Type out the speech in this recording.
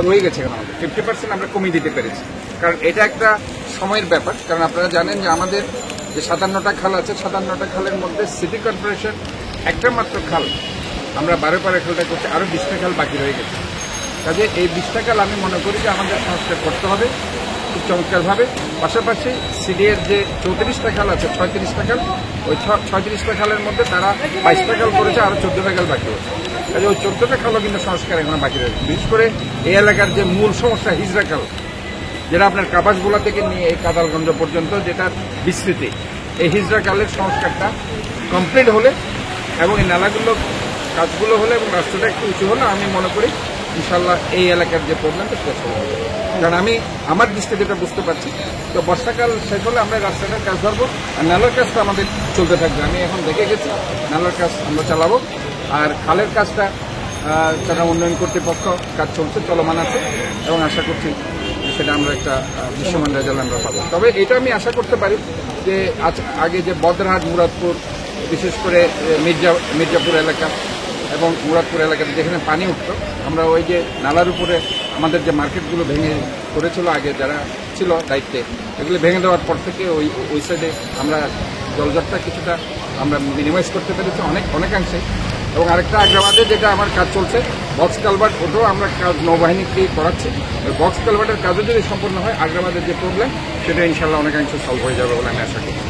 রয়ে গেছে কেন আমাদের 50% আমরা কমিয়ে দিতে পেরেছি। কারণ এটা একটা সময়ের ব্যাপার। কারণ আপনারা জানেন যে আমাদের যে 57টা খাল আছে, 57টা খালের মধ্যে সিটি কর্পোরেশন একটা মাত্র খাল, আমরা 12 খালটা করতে, আরও 20টা খাল বাকি রয়ে গেছে। কাজে এই 20টা খাল আমি মনে করি যে আমাদের সংস্কার করতে হবে খুব চমৎকারভাবে। পাশাপাশি সিডিএর যে 34টা খাল আছে, 36টা খাল, ওই 36টা খালের মধ্যে তারা 22টা খাল করেছে, আরও 14টা খাল বাকি হচ্ছে। কাজে ওই 14টা খালও কিন্তু সংস্কার এখনো বাকি রয়েছে। বিশেষ করে এই এলাকার যে মূল সমস্যা হিজড়া খাল, যেটা আপনার কাপাসগোলা থেকে নিয়ে এই কাদালগঞ্জ পর্যন্ত যেটা বিস্তৃতি, এই হিজড়া খালের সংস্কারটা কমপ্লিট হলে এবং এই নালাগুলো কাজগুলো হলে এবং রাস্তাটা একটু উঁচু হলে আমি মনে করি ইনশাল্লাহ এই এলাকার যে প্রবলেমটা সেটা সলভ হবে। কারণ আমি আমার দৃষ্টি যেটা বুঝতে পারছি, তো বর্ষাকাল শেষ হলে আমরা রাস্তাটার কাজ ধরবো, আর নালার কাজটা আমাদের চলতে থাকবে। আমি এখন দেখে গেছি নালার কাজ আমরা চালাবো, আর খালের কাজটা যারা উন্নয়ন কর্তৃপক্ষ কাজ চলছে, চলমান আছে, এবং আশা করছি সেটা আমরা একটা দৃশ্যমান রেজাল্ট আমরা পাবো। তবে এটা আমি আশা করতে পারি যে আগে যে বদরহাট, মুরাদপুর, বিশেষ করে মির্জাপুর এলাকা এবং মুরাদপুর এলাকাতে যেখানে পানি উঠতো, আমরা ওই যে নালার উপরে আমাদের যে মার্কেটগুলো ভেঙে করেছিল আগে যারা ছিল দায়িত্বে, এগুলো ভেঙে দেওয়ার পর থেকে ওই সাইডে আমরা জলজটটা কিছুটা আমরা মিনিমাইজ করতে পেরেছি অনেকাংশে। এবং আরেকটা আগ্রাবাদে যেটা আমার কাজ চলছে, বক্স কালভার্ট, ওটাও আমরা কাজ নৌবাহিনীকে করাচ্ছি। ওই বক্স কালভার্টের কাজও যদি সম্পূর্ণ হয়, আগ্রাবাদের যে প্রবলেম সেটা ইনশাল্লাহ অনেকাংশে সলভ হয়ে যাবে বলে আমি আশা করি।